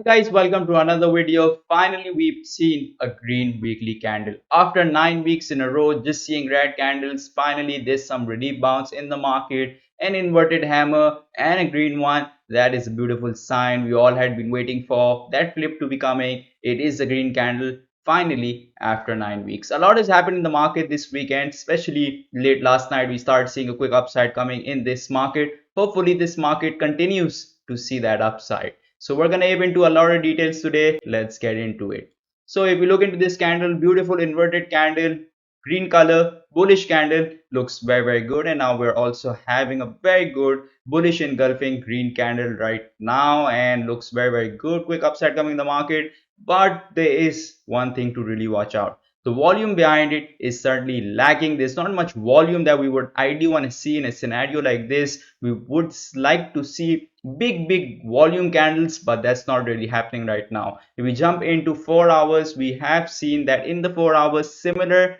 Guys, welcome to another video. Finally, we've seen a green weekly candle. After 9 weeks in a row, just seeing red candles, finally there's some relief bounce in the market, an inverted hammer and a green one. That is a beautiful sign we all had been waiting for. That flip to be coming. It is a green candle. Finally, after 9 weeks. A lot has happened in the market this weekend, especially late last night. We started seeing a quick upside coming in this market. Hopefully, this market continues to see that upside. So we're gonna dive into a lot of details today. Let's get into it. So if we look into this candle, beautiful inverted candle, green color, bullish candle, looks very good. And now we're also having a very good bullish engulfing green candle right now and looks very good. Quick upside coming in the market, but there is one thing to really watch out. The volume behind it is certainly lacking. There's not much volume that we would ideally want to see in a scenario like this. We would like to see big volume candles, but that's not really happening right now. If we jump into 4 hours, we have seen that in the 4 hours, similar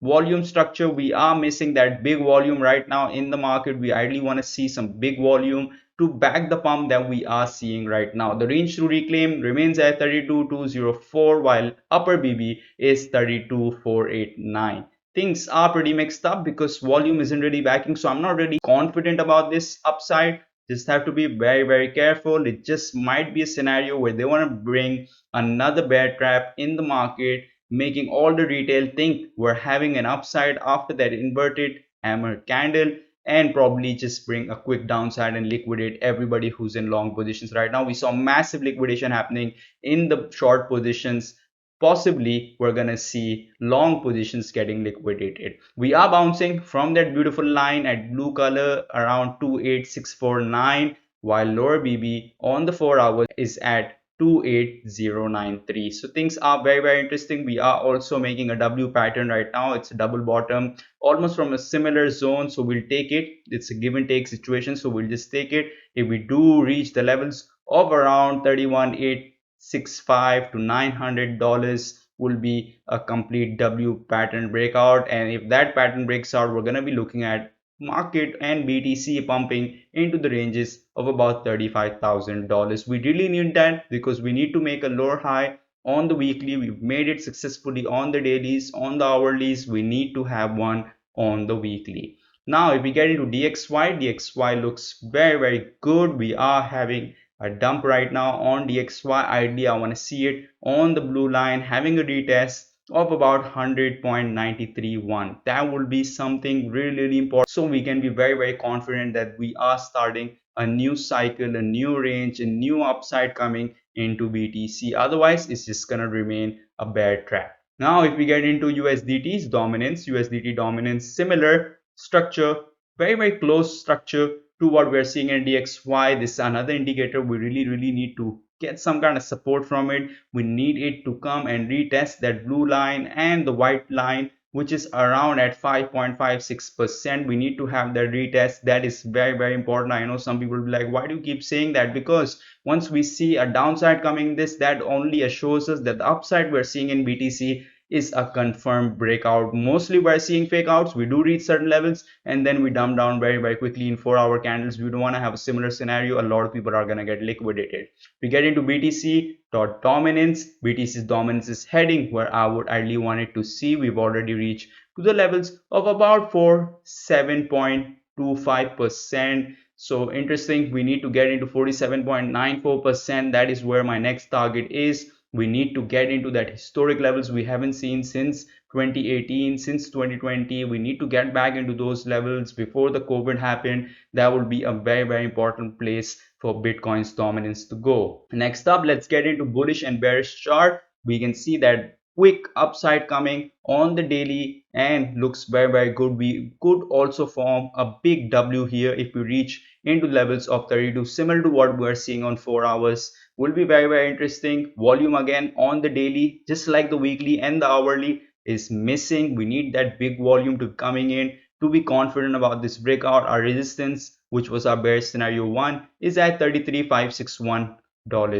volume structure. We are missing that big volume right now in the market. We ideally want to see some big volume to back the pump that we are seeing right now. The range to reclaim remains at 32,204, while upper BB is 32,489. Things are pretty mixed up because volume isn't really backing, so I'm not really confident about this upside. Just have to be very careful. It just might be a scenario where they want to bring another bear trap in the market, making all the retail think we're having an upside after that inverted hammer candle, and probably just bring a quick downside and liquidate everybody who's in long positions right now. We saw massive liquidation happening in the short positions. Possibly we're gonna see long positions getting liquidated. We are bouncing from that beautiful line at blue color around 28649, while lower BB on the 4 hours is at 28093. So things are very interesting. We are also making a W pattern right now. It's a double bottom almost from a similar zone, so we'll take it. It's a give and take situation, so we'll just take it. If we do reach the levels of around 31,865 to $900, will be a complete W pattern breakout. And if that pattern breaks out, we're going to be looking at market and BTC pumping into the ranges of about $35,000. We really need that because we need to make a lower high on the weekly. We've made it successfully on the dailies, on the hourlies. We need to have one on the weekly. Now if we get into DXY looks very good. We are having a dump right now on DXY. Ideally, I want to see it on the blue line having a retest of about 100.931. That will be something really important, so we can be very confident that we are starting a new cycle, a new range, a new upside coming into BTC. Otherwise it's just gonna remain a bear trap. Now if we get into USDT's dominance, USDT dominance, similar structure, very close structure to what we're seeing in DXY. This is another indicator. We really need to get some kind of support from it. We need it to come and retest that blue line and the white line, which is around at 5.56%. We need to have that retest. That is very important. I know some people will be like, why do you keep saying that? Because once we see a downside coming this, that only assures us that the upside we're seeing in BTC is a confirmed breakout. Mostly we're seeing fake outs. We do reach certain levels and then we dump down very quickly in 4-hour candles. We don't want to have a similar scenario. A lot of people are going to get liquidated. We get into BTC dot dominance. BTC's dominance is heading where I would ideally want it to see. We've already reached to the levels of about 47.25%. So interesting. We need to get into 47.94%. That is where my next target is. We need to get into that historic levels we haven't seen since 2018, since 2020. We need to get back into those levels before the COVID happened. That would be a very important place for Bitcoin's dominance to go. Next up, let's get into bullish and bearish chart. We can see that quick upside coming on the daily and looks very good. We could also form a big W here if we reach into levels of 32, similar to what we are seeing on 4 hours. Will be very interesting. Volume again on the daily, just like the weekly and the hourly, is missing. We need that big volume to coming in to be confident about this breakout. Our resistance, which was our bear scenario 1, is at $33,561.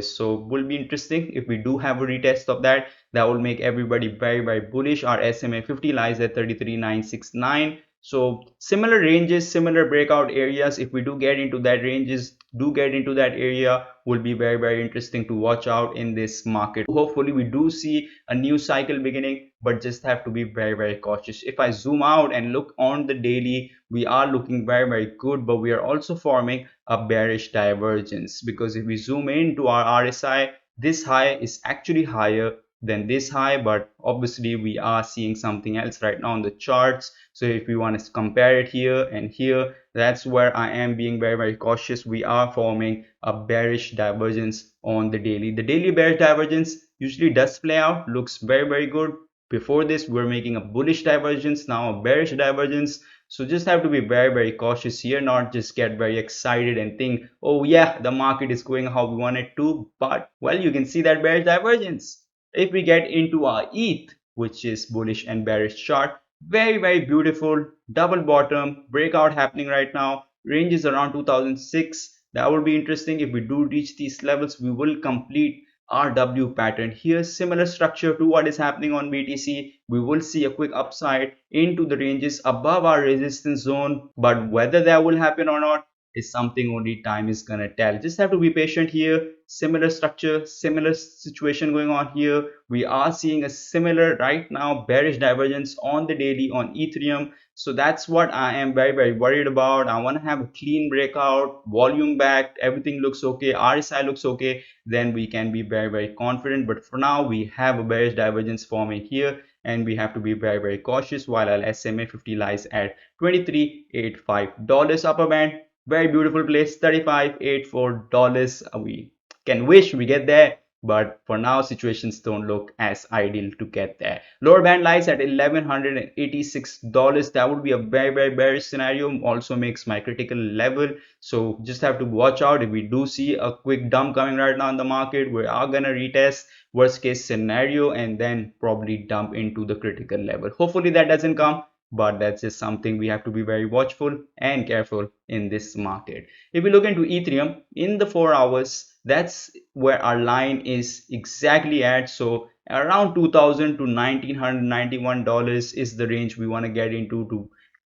So will be interesting if we do have a retest of that. That will make everybody very bullish. Our SMA 50 lies at 33,969. So similar ranges, similar breakout areas, if we do get into that ranges, do get into that area, will be very interesting to watch out in this market. Hopefully we do see a new cycle beginning, but just have to be very cautious. If I zoom out and look on the daily, we are looking very good, but we are also forming a bearish divergence, because if we zoom into our RSI, this high is actually higher than this high, but obviously we are seeing something else right now on the charts. So if we want to compare it here and here, that's where I am being very cautious. We are forming a bearish divergence on the daily. The daily bearish divergence usually does play out, looks very good. Before this we're making a bullish divergence, now a bearish divergence. So just have to be very cautious here, not just get very excited and think, oh yeah, the market is going how we want it to. But well, you can see that bearish divergence. If we get into our ETH, which is bullish and bearish chart, very beautiful double bottom breakout happening right now. Range is around 2006. That would be interesting. If we do reach these levels, we will complete our W pattern here. Similar structure to what is happening on BTC. We will see a quick upside into the ranges above our resistance zone, but whether that will happen or not is something only time is gonna tell. Just have to be patient here. Similar structure, similar situation going on here. We are seeing a similar right now bearish divergence on the daily on Ethereum. So that's what I am very worried about. I want to have a clean breakout, volume back, everything looks okay, RSI looks okay, then we can be very confident. But for now we have a bearish divergence forming here, and we have to be very cautious, while our SMA 50 lies at $23.85 upper band. Very beautiful place, $35.84. We can wish we get there, but for now situations don't look as ideal to get there. Lower band lies at $1,186. That would be a very bearish scenario, also makes my critical level. So just have to watch out. If we do see a quick dump coming right now in the market, we are gonna retest worst case scenario and then probably dump into the critical level. Hopefully that doesn't come, but that's just something we have to be very watchful and careful in this market. If we look into Ethereum in the 4 hours, that's where our line is exactly at. So around 2000 to $1,991 is the range we want to get into to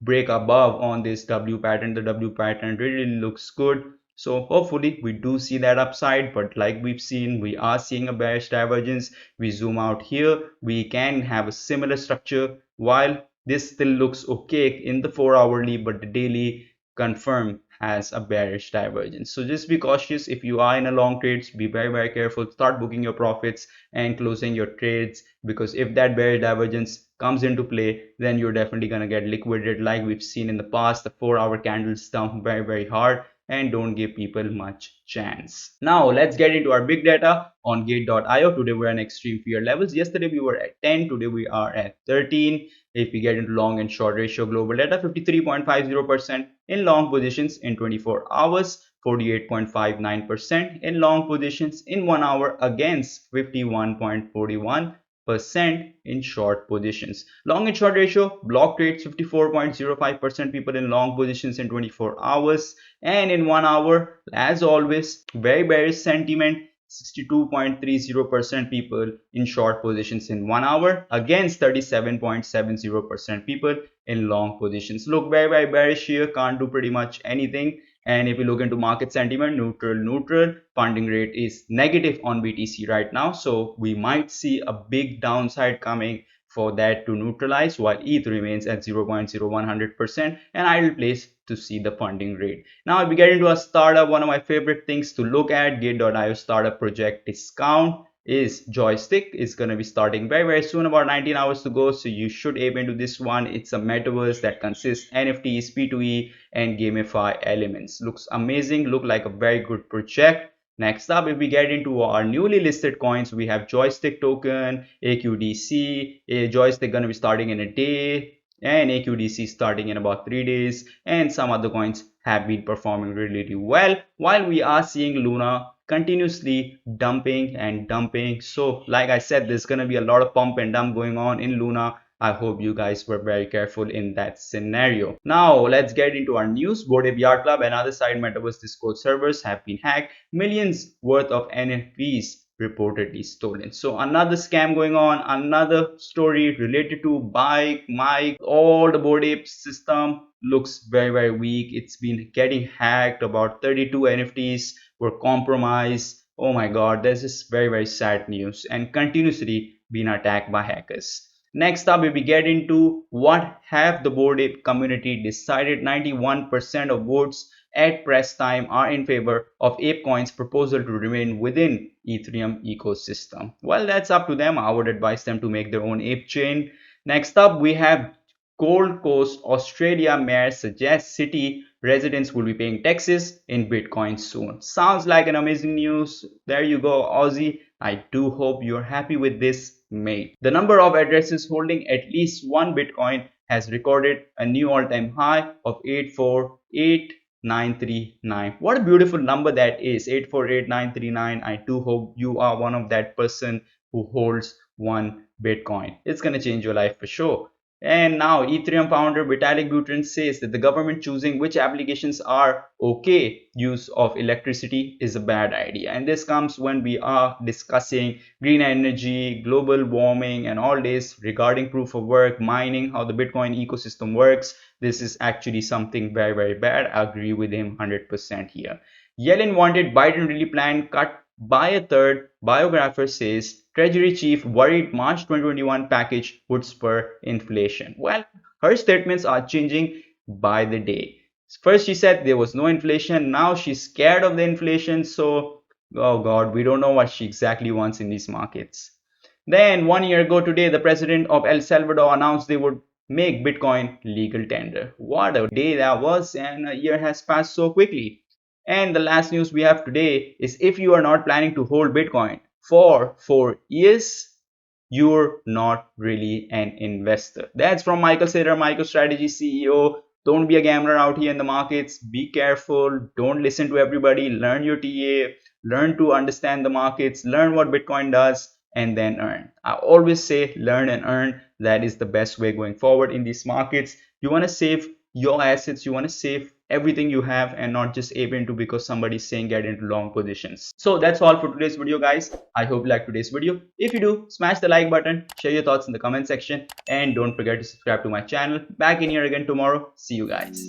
break above on this W pattern. The W pattern really looks good. So hopefully we do see that upside, but like we've seen, we are seeing a bearish divergence. We zoom out here, we can have a similar structure. While this still looks okay in the 4 hourly, but the daily confirm has a bearish divergence. So just be cautious. If you are in a long trades, be very careful. Start booking your profits and closing your trades, because if that bearish divergence comes into play, then you're definitely going to get liquidated, like we've seen in the past. The 4-hour candles dump very hard and don't give people much chance. Now let's get into our big data on gate.io. Today we're at extreme fear levels. Yesterday we were at 10, today we are at 13. If we get into long and short ratio global data, 53.50% in long positions in 24 hours, 48.59% in long positions in 1 hour, against 51.41% in short positions. Long and short ratio, block trades, 54.05% people in long positions in 24 hours, and in 1 hour, as always, very bearish sentiment, 62.30% people in short positions in 1 hour, against 37.70% people in long positions. Look very bearish here, can't do pretty much anything. And if you look into market sentiment, neutral, funding rate is negative on BTC right now, so we might see a big downside coming for that to neutralize, while ETH remains at 0.0100%, an ideal place to see the funding rate. Now if we get into a startup, one of my favorite things to look at, gate.io startup project discount is Joystick. Is going to be starting very soon, about 19 hours to go, so you should aim into this one. It's a metaverse that consists NFTs, P2E and gamify elements. Looks amazing, look like a very good project. Next up, if we get into our newly listed coins, we have Joystick token, AQDC. Joystick going to be starting in a day, and AQDC starting in about 3 days, and some other coins have been performing really well, while we are seeing Luna continuously dumping. So like I said, there's going to be a lot of pump and dump going on in Luna. I hope you guys were very careful in that scenario. Now let's get into our news. Bored Ape Yacht Club and other side metaverse Discord servers have been hacked. Millions worth of NFTs reportedly stolen. So another scam going on, another story related to bike, mic, all the Bored Ape system looks very weak. It's been getting hacked. About 32 NFTs were compromised. Oh my god, this is very sad news and continuously being attacked by hackers. Next up, we get into what have the Bored Ape community decided. 91% of votes at press time are in favor of ApeCoin's proposal to remain within Ethereum ecosystem. Well, that's up to them. I would advise them to make their own ape chain. Next up, we have Gold Coast, Australia mayor suggests city residents will be paying taxes in Bitcoin soon. Sounds like an amazing news. There you go, Aussie. I do hope you're happy with this, mate. The number of addresses holding at least one Bitcoin has recorded a new all-time high of 848,939. What a beautiful number that is, 848,939. I do hope you are one of that person who holds one Bitcoin. It's gonna change your life for sure. And now Ethereum founder Vitalik Buterin says that the government choosing which applications are okay use of electricity is a bad idea. And this comes when we are discussing green energy, global warming and all this regarding proof of work, mining, how the Bitcoin ecosystem works. This is actually something very bad. I agree with him 100% here. Yellen wanted Biden really plan cut by a third. Biographer says Treasury chief worried March 2021 package would spur inflation. Well, her statements are changing by the day. First she said there was no inflation. Now she's scared of the inflation. So, oh God, we don't know what she exactly wants in these markets. Then 1 year ago today, the president of El Salvador announced they would make Bitcoin legal tender. What a day that was, and a year has passed so quickly. And the last news we have today is if you are not planning to hold Bitcoin for 4 years, you're not really an investor. That's from Michael Saylor, MicroStrategy CEO. Don't be a gambler out here in the markets. Be careful. Don't listen to everybody. Learn your TA. Learn to understand the markets. Learn what Bitcoin does and then earn. I always say learn and earn. That is the best way going forward in these markets. You want to save your assets, you want to save everything you have and not just ape into because somebody's saying get into long positions. So that's all for today's video, guys. I hope you liked today's video. If you do, smash the like button, share your thoughts in the comment section, and don't forget to subscribe to my channel. Back in here again tomorrow. See you guys.